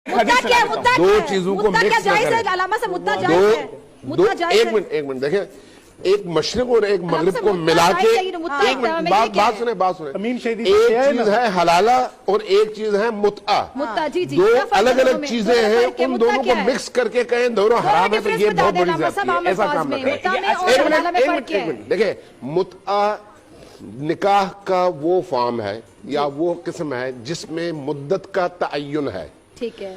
दो चीजों को मिक्स एक मिनट देखें, एक मशरिक और एक मगरिब को मिला के एक मिनट बात सुने एक चीज है हलाला और एक चीज है मुत्ता, दो अलग अलग चीजें हैं, उन दोनों को मिक्स करके कहें दोनों हराम है तो ये बहुत बड़ी ज़्यादती है, ऐसा काम ना करें। एक मिनट देखिए, मुत्ता निकाह का वो फॉर्म है या वो किस्म है जिसमें मुद्दत का तअय्युन है। ठीक है,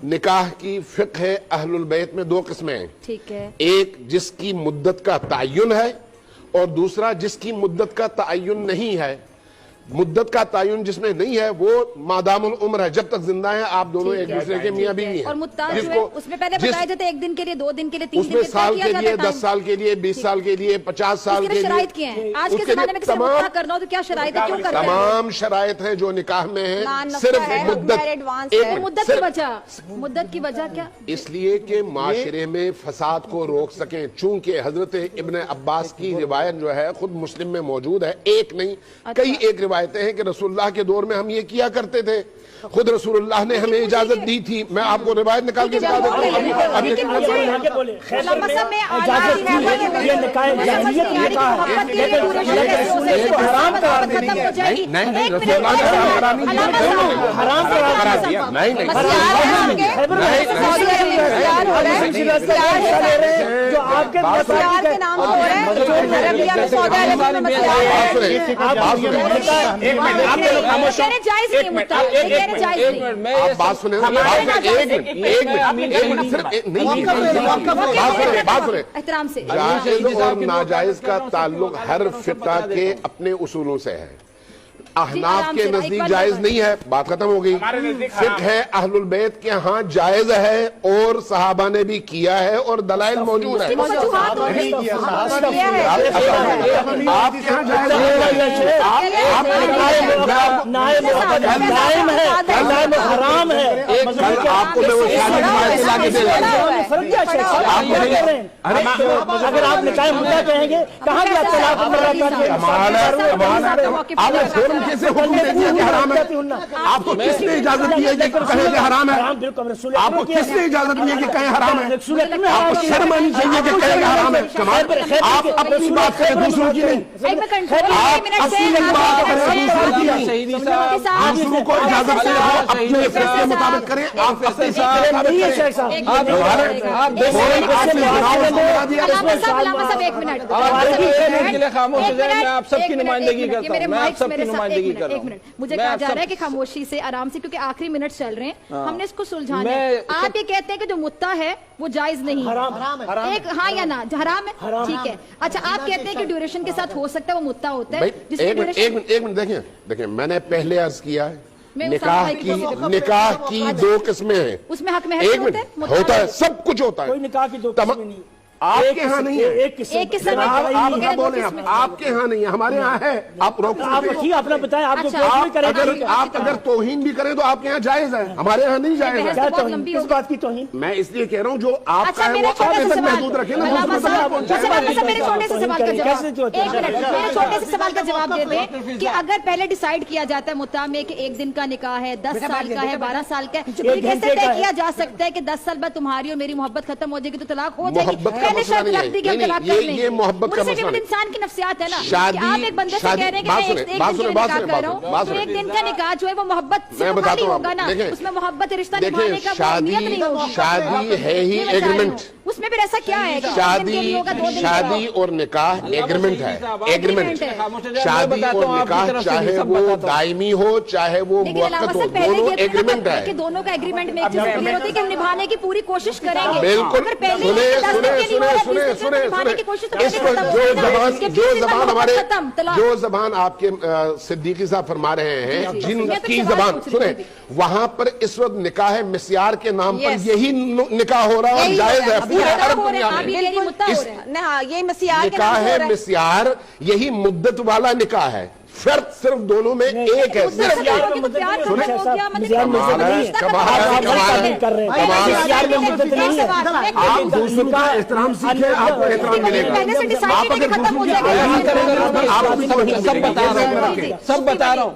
निकाह की फिक्र है अहलुल बैत में दो किस्में हैं। ठीक है, एक जिसकी मुद्दत का तअय्युन है और दूसरा जिसकी मुद्दत का तअय्युन नहीं है। मुद्दत का तयन जिसमें नहीं है वो मादामुल उम्र है, जब तक जिंदा है आप दोनों एक दूसरे के मियां बीवी हैं। और मुत्ता जो उसमें पहले बताया जाता है एक दिन के लिए, 2 दिन के लिए, 3 दिन के लिए, साल के लिए, 10 साल के लिए, 20 साल के लिए, 50 साल के लिए शराइत किए हैं। आज के जमाने में किसी को मुत्ता करना हो तो क्या शराइत है, क्यों करते हैं? तमाम शराइत है जो निकाह में है, सिर्फ मुद्दत की वजह क्या? इसलिए कि माशरे में फसाद को रोक सकें। चूंकि हजरत इब्न अब्बास की रिवायत जो है खुद मुस्लिम में मौजूद है, एक नहीं कई एक रिवायतें हैं कि रसूलुल्लाह के दौर में हम ये किया करते थे। खुद रसूलुल्लाह ने हमें इजाजत दी थी। मैं आपको रिवायत निकाल के बता देता हूं। आप बात सुने, एहतराम से जायज और नाजायज का ताल्लुक हर फिक़्ह के अपने उसूलों से है। अहनाफ के नजदीक जायज नहीं है, बात खत्म हो गई। फिक़्ह है अहलुल बैत के यहाँ जायज है और सहाबा ने भी किया है और दलाइल मौजूद है। आपके यहाँ हराम है। आपको मैं वो अगर आप निकाह मुद्दा कहेंगे कहाँ कैसे हुक्म दे दिया कि हराम है? आपको किसने इजाजत दी है कि कहे कि हराम है? आपको किसने इजाजत दी है कि कहे हराम है? आपको शर्म आनी चाहिए कि कहे हराम है। कमाल, आप अपनी बात करें दूसरों की नहीं, आप अपनी बात करें दूसरों की नहीं। दूसरों को इजाजत से अपने फिक्र के मुताबिक करें, आप अपने आप सबकी नुमाइंदगी करता हूं, मैं आप सबकी नुमाइंदगी कर रहा हूं। मुझे कहा जा रहा है कि खामोशी से आराम से, क्योंकि आखिरी मिनट चल रहे हैं, हमने इसको सुलझाना है। आप ये कहते हैं कि जो मुत्ता है वो जायज नहीं है, एक हाँ या ना हराम है, ठीक है। अच्छा, आप कहते हैं कि ड्यूरेशन के साथ हो सकता है वो मुत्ता होता है। एक मिनट देखिए, मैंने पहले अर्ज किया है निकाह की 2 किस्में हैं, उसमें हक में होता है, सब कुछ होता है। कोई निकाह की 2 किस्में नहीं, आपके यहाँ नहीं है। एक किस्म आप क्या बोले, आपके यहाँ नहीं है, हमारे यहाँ है। आप अपना बताएं, आप आप अगर तौहीन भी करें तो आपके यहाँ जायज है, हमारे यहाँ नहीं जायज है। किस बात की तौहीन? मैं इसलिए कह रहा हूँ जो आपका है वो आप तक महदूद रखें ना। मेरे छोटे से सवाल का जवाब दे दें कि अगर पहले डिसाइड किया जाता है मुत्ता में कि 1 दिन का निकाह है, 10 साल का है, 12 साल का है, तो कैसे तय किया जा सकता है कि 10 साल बाद तुम्हारी और मेरी मोहब्बत खत्म हो जाएगी तो तलाक हो जाएगी? ये मोहब्बत का मसला नहीं, इंसान की नफ्सियात है ना। शादी, आप एक बंदे से कह रहे हैं कि मैं एक दिन का निकाह कर रहा हूं, तो 1 दिन का निकाह जो है वो मोहब्बत से खाली होगा ना, उसमें मोहब्बत रिश्ता निभाने का नियत नहीं होगी। शादी है ही एग्रीमेंट, उसमें फिर ऐसा क्या है? शादी और निकाह एग्रीमेंट है, एग्रीमेंट। शादी और निकाह चाहे वो दायमी हो चाहे वो मुअक्कद हो, दोनों एग्रीमेंट है। कि दोनों का एग्रीमेंट में एक चीज क्लियर होती है कि हम निभाने की पूरी कोशिश करेंगे। बिल्कुल, सुने इस वक्त जो जबान आपके सिद्दीकी साहब फरमा रहे हैं, जिनकी जबान सुने, वहां पर इस वक्त निकाह मिस्यार के नाम पर यही निकाह हो रहा है और जायज है पूरे अरब दुनिया में। निकाह मिस्यार यही मुद्दत वाला निकाह है, शर्त सिर्फ दोनों में एक है, सिर्फ एक। आप दूसरों का एहतराम सीखे, आपको एहतराम मिलेगा। आप अगर दूसरों का सब बता रहा हूँ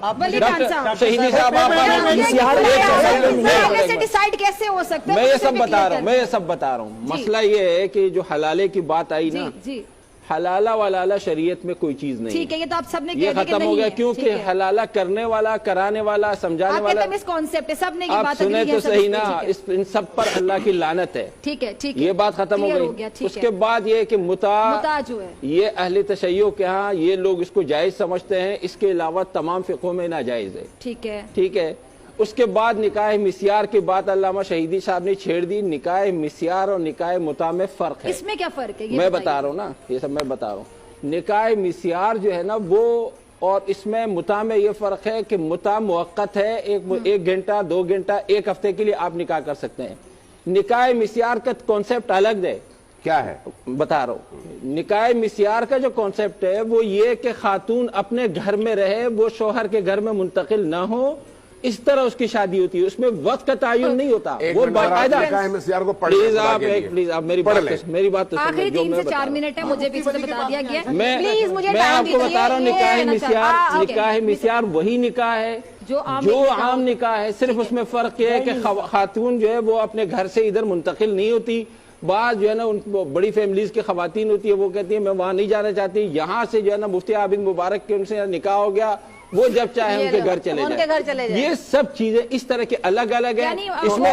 शहीदी साहब, डिसाइड कैसे हो सकता है? मैं ये सब बता रहा हूँ। मसला ये है कि जो हलाले की बात आई ना, हलाला वलाला शरीयत में कोई चीज नहीं। ठीक है, ये तो आप सबने ये खत्म हो गया, क्योंकि हलाला करने वाला, कराने वाला, समझाने वाला, मिस कॉन्सेप्ट है, सबने आप सुने तो सही ना, इन सब पर अल्लाह की लानत है। ठीक है, ठीक है, ये बात खत्म हो गई। उसके बाद ये कि मुता जो है ये अहले तशय्यो के यहाँ ये लोग इसको जायज समझते हैं, इसके अलावा तमाम फिक़ों में नाजायज है। ठीक है, ठीक है। उसके बाद निकाह मिस्यार की बात अल्लामा शहीदी साहब ने छेड़ दी। निकाह मिस्यार और निकाह मुता में फर्क है। इसमें क्या फर्क है? मैं बता रहा हूँ ना, ये सब मैं बता रहा हूँ। निकाह मिस्यार जो है ना वो, और इसमें मुता में ये फर्क है कि मुता मुअक्कत है, एक घंटा, 2 घंटा, 1 हफ्ते के लिए आप निकाह कर सकते हैं। निकाह मिस्यार का कॉन्सेप्ट अलग है। क्या है बता रहा हूँ। निकाह मिस्यार का जो कॉन्सेप्ट है वो ये कि खातून अपने घर में रहे, वो शोहर के घर में मुंतकिल ना हो, इस तरह उसकी शादी होती है। उसमें वक्त का तायुन नहीं होता, वो बाकायदा। प्लीज आप मेरी बात तो आखिरी 3 से 4 मिनट है, मुझे भी बता दिया गया। प्लीज मुझे मैं आपको बता रहा हूँ, निकाह मिस्यार वही निकाह है जो आम निकाह है। सिर्फ उसमें फर्क ये है कि खातून जो है वो अपने घर से इधर मुंतकिल नहीं होती। बात जो है ना, उन बड़ी फैमिलीज की खवातीन होती है, वो कहती है मैं वहां नहीं जाना चाहती। यहाँ से जो है ना मुफ्ती आबिद मुबारक के उनसे निकाह हो गया, वो जब चाहे उनके घर चले जाए। ये सब चीजें इस तरह के अलग अलग है। इसमें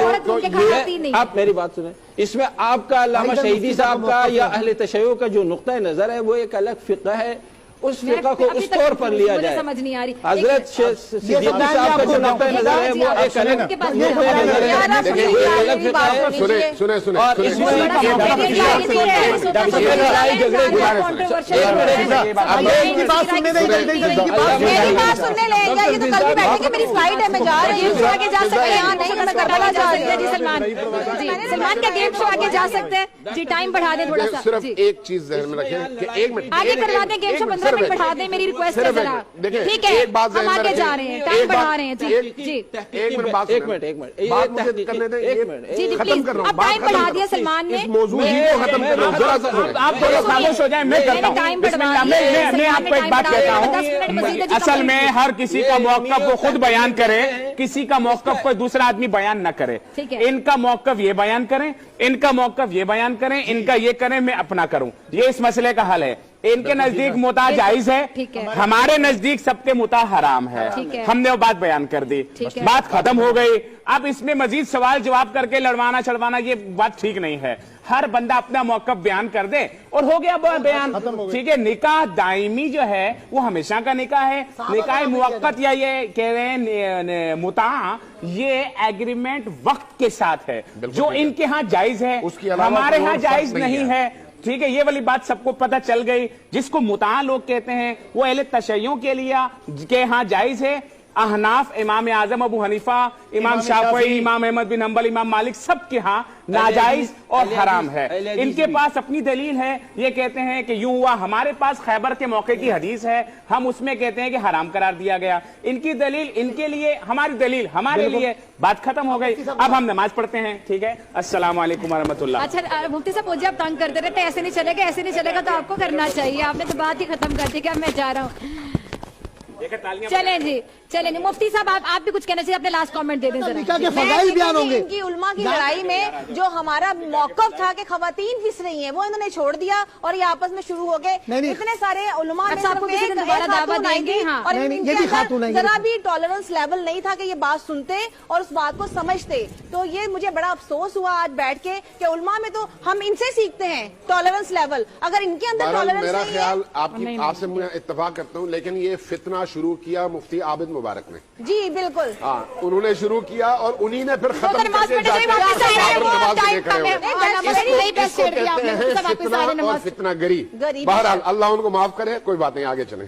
आप मेरी बात सुने, इसमें आपका अल्लामा शहीदी साहब का या अहले तशय्यो का जो नुक्ता नजर है वो एक अलग फिक़्ह है, उस फिक़्ह को उस तौर पर लिया जाए। समझ नहीं आ रही। हजरत सिद्दीकी साहब का जो नुक्ता नजर है वो एक अलग सुने और इसमें लड़ाई झगड़े मेरी बात सुनने लेंगे, ये तो कल भी बैठेंगे, मेरी फ्लाइट है, मैं जा रही हूँ, आगे जा सकते हैं। यहाँ नहीं, मैं करवाना जा रही हूँ। सलमान क्या गेम शो आगे जा सकते हैं जी? टाइम बढ़ा दें थोड़ा सा। सिर्फ एक चीज ज़हन में रखें कि 1 मिनट आगे करवा दें गेम शो, 15 मिनट बढ़ा दें, मेरी रिक्वेस्ट है जरा। ठीक है, हम आगे जा रहे हैं, टाइम बढ़ा रहे हैं जी। एक मिनट बात मुझे करने दें, जी खत्म कर रहा हूँ। अब टाइम बढ़ा दिया सलमान ने, मौजूद को खत्म कर रहा हूँ। आप दोनों खामोश हो जाए, मैं करता हूँ। मैं आपको एक बात कहता हूँ, असल में हर किसी का मौक़िफ़ वो खुद बयान करे, किसी का मौक़िफ़ कोई दूसरा आदमी बयान न करे। इनका मौक़िफ़ ये बयान करें, इनका मौक़िफ़ ये बयान करें, इनका ये करें, मैं अपना करूं। ये इस मसले का हल है। इनके नजदीक मुता जायज है, हमारे नजदीक सबके मुता हराम है। हमने वो बात बयान कर दी, बात खत्म हो गई। अब इसमें मजीद सवाल जवाब करके लड़वाना छड़वाना ये बात ठीक नहीं है। हर बंदा अपना मौक़िफ़ बयान कर दे और हो गया बयान, ठीक है। निकाह दायमी जो है वो हमेशा का निकाह है। निकाह मुअक्कत या ये कह रहे हैं मुता, ये एग्रीमेंट वक्त के साथ है जो इनके यहाँ जायज है, हमारे यहाँ जायज नहीं है। ठीक है, ये वाली बात सबको पता चल गई। जिसको मुता लोग कहते हैं वो अहले तशय्यो के लिए के यहाँ जायज है। अहनाफ, इमाम आजम अबू हनीफा, इमाम शाफई, इमाम अहमद बिन हंबल, इमाम मालिक, सबके यहाँ नाजायज और हराम है। इनके पास अपनी दलील है, ये कहते हैं कि यूं हुआ। हमारे पास खैबर के मौके की हदीस है, हम उसमें कहते हैं कि हराम करार दिया गया। इनकी दलील इनके लिए, हमारी दलील हमारे लिए। बात खत्म हो गई। अब हम नमाज पढ़ते हैं, ठीक है। अस्सलाम वालेकुम वरहमतुल्लाह। अच्छा मुफ्ती साहब, मुझे आप तंग करते रहते, ऐसे नहीं चलेगा, ऐसे नहीं चलेगा, तो आपको करना चाहिए। आपने तो बात ही खत्म कर दी कि अब मैं जा रहा हूँ। चलें जी, चलें। मुफ्ती साहब आप भी कुछ कहना चाहिए, अपने लास्ट कमेंट दे दें जरा। बयान होंगे। इनकी उलमा की लड़ाई में जो हमारा मौक़िफ़ था कि खवातीन फिस रही हैं, वो इन्होंने छोड़ दिया और ये आपस में शुरू हो गए। इतने सारे उलमा ने आपको दोबारा दावत देंगे और जरा भी टॉलरेंस लेवल नहीं था कि ये बात सुनते और उस बात को समझते। तो ये मुझे बड़ा अफसोस हुआ आज बैठ के कि उलमा में तो हम इनसे सीखते हैं टॉलरेंस लेवल। अगर इनके अंदर टॉलरेंस मेरा ख्याल आपसे मैं इत्तेफाक करता हूँ, लेकिन ये फितना शुरू किया मुफ्ती आबिद मुबारक ने। जी बिल्कुल, हाँ, उन्होंने शुरू किया और उन्हीं ने फिर खत्म करके फितना गरी। बहरहाल अल्लाह उनको माफ करे, कोई बात नहीं, आगे चले।